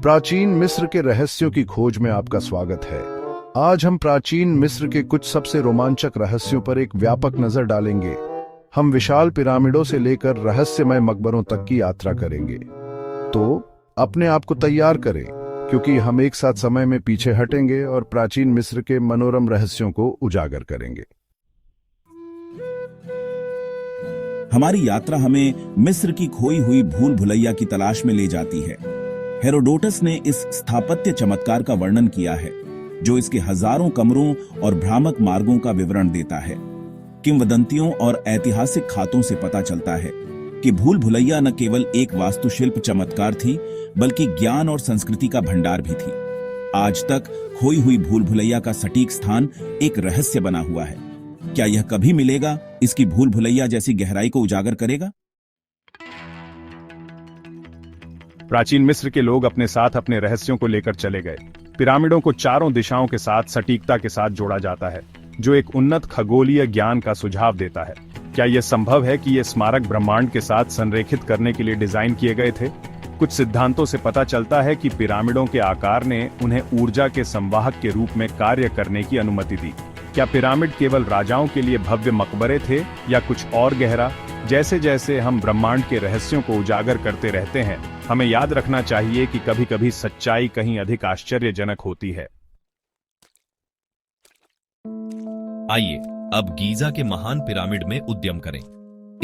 प्राचीन मिस्र के रहस्यों की खोज में आपका स्वागत है। आज हम प्राचीन मिस्र के कुछ सबसे रोमांचक रहस्यों पर एक व्यापक नजर डालेंगे। हम विशाल पिरामिडों से लेकर रहस्यमय मकबरों तक की यात्रा करेंगे। तो अपने आप को तैयार करें, क्योंकि हम एक साथ समय में पीछे हटेंगे और प्राचीन मिस्र के मनोरम रहस्यों को उजागर करेंगे। हमारी यात्रा हमें मिस्र की खोई हुई भूल भुलैया की तलाश में ले जाती है। हेरोडोटस ने इस स्थापत्य चमत्कार का वर्णन किया है, जो इसके हजारों कमरों और भ्रामक मार्गों का विवरण देता है। किंवदंतियों और ऐतिहासिक खातों से पता चलता है कि भूल भुलैया न केवल एक वास्तुशिल्प चमत्कार थी, बल्कि ज्ञान और संस्कृति का भंडार भी थी। आज तक खोई हुई भूल भुलैया का सटीक स्थान एक रहस्य बना हुआ है। क्या यह कभी मिलेगा, इसकी भूल भुलैया जैसी गहराई को उजागर करेगा? प्राचीन मिस्र के लोग अपने साथ अपने रहस्यों को लेकर चले गए। पिरामिडों को चारों दिशाओं के साथ सटीकता के साथ जोड़ा जाता है, जो एक उन्नत खगोलीय ज्ञान का सुझाव देता है। क्या यह संभव है कि ये स्मारक ब्रह्मांड के साथ संरेखित करने के लिए डिजाइन किए गए थे? कुछ सिद्धांतों से पता चलता है कि पिरामिडों के आकार ने उन्हें ऊर्जा के संवाहक के रूप में कार्य करने की अनुमति दी। क्या पिरामिड केवल राजाओं के लिए भव्य मकबरे थे या कुछ और गहरा? जैसे जैसे हम ब्रह्मांड के रहस्यों को उजागर करते रहते हैं, हमें याद रखना चाहिए कि कभी-कभी सच्चाई कहीं अधिक आश्चर्यजनक होती है। आइए अब गीजा के महान पिरामिड में उद्यम करें।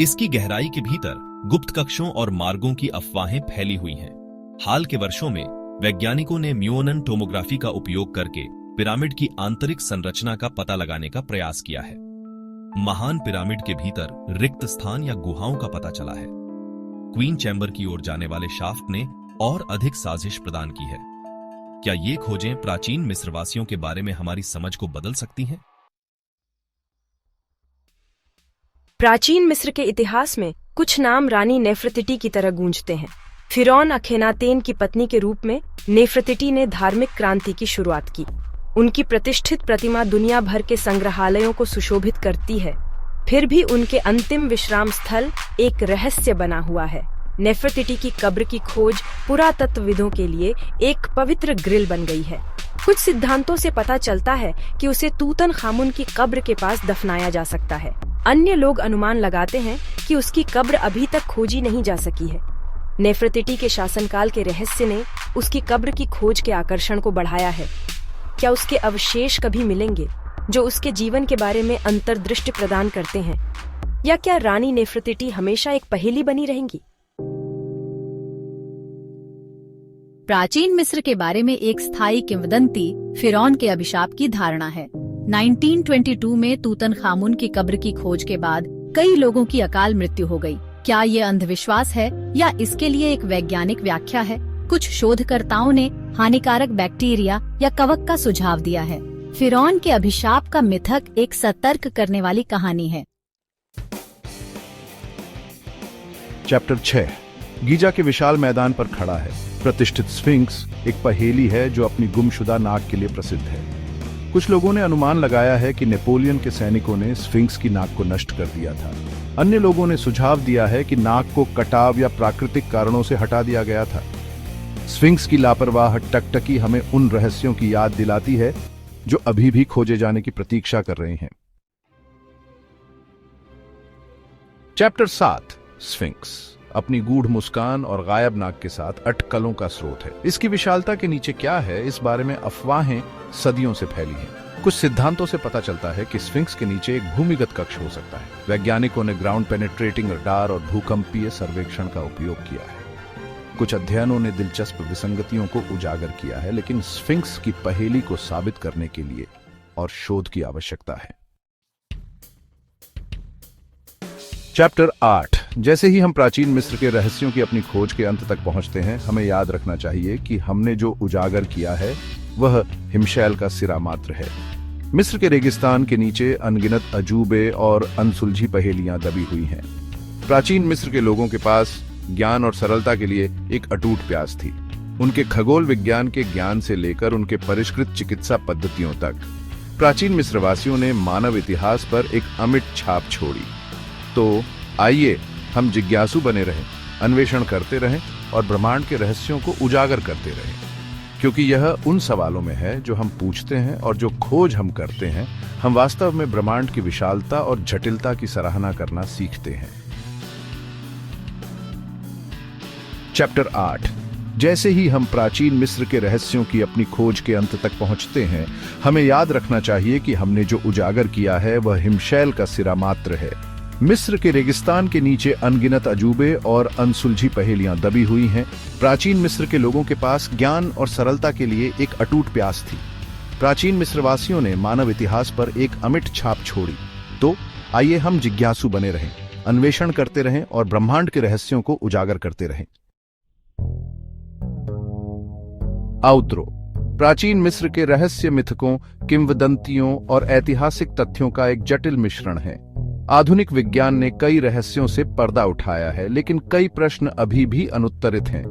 इसकी गहराई के भीतर गुप्त कक्षों और मार्गों की अफवाहें फैली हुई हैं। हाल के वर्षों में वैज्ञानिकों ने म्यूओनन टोमोग्राफी का उपयोग करके पिरामिड की आंतरिक संरचना का पता लगाने का प्रयास किया है। महान पिरामिड के भीतर रिक्त स्थान या गुहाओं का पता चला है। क्वीन चैम्बर की ओर जाने वाले शाफ्ट ने और अधिक साजिश प्रदान की है। क्या ये खोजें प्राचीन मिस्रवासियों के बारे में हमारी समझ को बदल सकती हैं? प्राचीन मिस्र के इतिहास में कुछ नाम रानी नेफरतिटी की तरह गूंजते हैं। फिरौन अखेनातेन की पत्नी के रूप में नेफरतिटी ने धार्मिक क्रांति की शुरुआत की। उनकी प्रतिष्ठित प्रतिमा दुनिया भर के संग्रहालयों को सुशोभित करती है। फिर भी उनके अंतिम विश्राम स्थल एक रहस्य बना हुआ है। नेफरतिटी की कब्र की खोज पुरातत्वविदों के लिए एक पवित्र ग्रिल बन गई है। कुछ सिद्धांतों से पता चलता है कि उसे तूतनखामुन की कब्र के पास दफनाया जा सकता है। अन्य लोग अनुमान लगाते हैं कि उसकी कब्र अभी तक खोजी नहीं जा सकी है। नेफरतिटी के शासनकाल के रहस्य ने उसकी कब्र की खोज के आकर्षण को बढ़ाया है। क्या उसके अवशेष कभी मिलेंगे जो उसके जीवन के बारे में अंतर्दृष्टि प्रदान करते हैं, या क्या रानी नेफरतिटी हमेशा एक पहेली बनी रहेंगी? प्राचीन मिस्र के बारे में एक स्थायी किंवदंती फिरौन के अभिशाप की धारणा है। 1922 में तूतनखामुन की कब्र की खोज के बाद कई लोगों की अकाल मृत्यु हो गई। क्या ये अंधविश्वास है या इसके लिए एक वैज्ञानिक व्याख्या है? कुछ शोधकर्ताओं ने हानिकारक बैक्टीरिया या कवक का सुझाव दिया है। फिरौन के अभिशाप का मिथक एक सतर्क करने वाली कहानी है। चैप्टर 6 गीजा के विशाल मैदान पर खड़ा है। प्रतिष्ठित स्फिंक्स एक पहेली है जो अपनी गुमशुदा नाक के लिए प्रसिद्ध है। कुछ लोगों ने अनुमान लगाया है कि नेपोलियन के सैनिकों ने स्फिंक्स की नाक को नष्ट कर दिया था। अन्य लोगों ने सुझाव दिया है कि नाक को कटाव या प्राकृतिक कारणों से हटा दिया गया था। स्फिंक्स की लापरवाह टकटकी हमें उन रहस्यों की याद दिलाती है जो अभी भी खोजे जाने की प्रतीक्षा कर रहे हैं। चैप्टर 7 स्फिंक्स अपनी गूढ़ मुस्कान और गायब नाक के साथ अटकलों का स्रोत है। इसकी विशालता के नीचे क्या है, इस बारे में अफवाहें सदियों से फैली हैं। कुछ सिद्धांतों से पता चलता है कि स्फिंक्स के नीचे एक भूमिगत कक्ष हो सकता है। वैज्ञानिकों ने ग्राउंड पेनिट्रेटिंग रडार और भूकंपीय सर्वेक्षण का उपयोग किया है। कुछ अध्ययनों ने दिलचस्प विसंगतियों को उजागर किया है, लेकिन स्फिंक्स की पहेली को साबित करने के लिए और शोध की आवश्यकता है। चैप्टर 8 जैसे ही हम प्राचीन मिस्र के रहस्यों की अपनी खोज के अंत तक पहुंचते हैं, हमें याद रखना चाहिए कि हमने जो उजागर किया है वह हिमशैल का सिरा मात्र है। मिस्र के रेगिस्तान के नीचे अनगिनत अजूबे और अनसुलझी पहेलियां दबी हुई हैं। प्राचीन मिस्र के लोगों के पास ज्ञान और सरलता के लिए एक अटूट प्यास थी। उनके खगोल विज्ञान के ज्ञान से लेकर उनके परिष्कृत चिकित्सा पद्धतियों तक प्राचीन मिस्रवासियों ने मानव इतिहास पर एक अमिट छाप छोड़ी। तो आइए हम जिज्ञासु बने रहें, अन्वेषण करते रहें और ब्रह्मांड के रहस्यों को उजागर करते रहें। क्योंकि यह उन सवालों में है जो हम पूछते हैं और जो खोज हम करते हैं, हम वास्तव में ब्रह्मांड की विशालता और जटिलता की सराहना करना सीखते हैं। चैप्टर 8। जैसे ही हम प्राचीन मिस्र के रहस्यों की अपनी खोज के अंत तक पहुंचते हैं, हमें याद रखना चाहिए कि हमने जो उजागर किया है वह हिमशैल का सिरा मात्र है। मिस्र के रेगिस्तान के नीचे अनगिनत अजूबे और अनसुलझी पहेलियां दबी हुई हैं। प्राचीन मिस्र के लोगों के पास ज्ञान और सरलता के लिए एक अटूट प्यास थी। प्राचीन मिस्रवासियों ने मानव इतिहास पर एक अमिट छाप छोड़ी। तो आइए हम जिज्ञासु बने रहें, अन्वेषण करते रहें और ब्रह्मांड के रहस्यों को उजागर करते रहें। आउत्रो। प्राचीन मिस्र के रहस्य मिथकों, किंवदंतियों और ऐतिहासिक तथ्यों का एक जटिल मिश्रण है। आधुनिक विज्ञान ने कई रहस्यों से पर्दा उठाया है, लेकिन कई प्रश्न अभी भी अनुत्तरित हैं।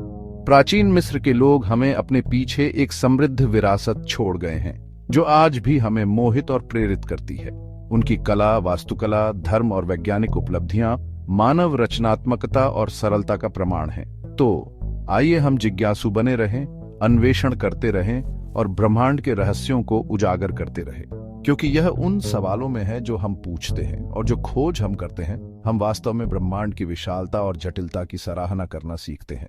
प्राचीन मिस्र के लोग हमें अपने पीछे एक समृद्ध विरासत छोड़ गए हैं, जो आज भी हमें मोहित और प्रेरित करती है। उनकी कला, वास्तुकला, धर्म और वैज्ञानिक उपलब्धियां मानव रचनात्मकता और सरलता का प्रमाण हैं। तो आइए हम जिज्ञासु बने रहें, अन्वेषण करते रहें और ब्रह्मांड के रहस्यों को उजागर करते रहें, क्योंकि यह उन सवालों में है जो हम पूछते हैं और जो खोज हम करते हैं, हम वास्तव में ब्रह्मांड की विशालता और जटिलता की सराहना करना सीखते हैं।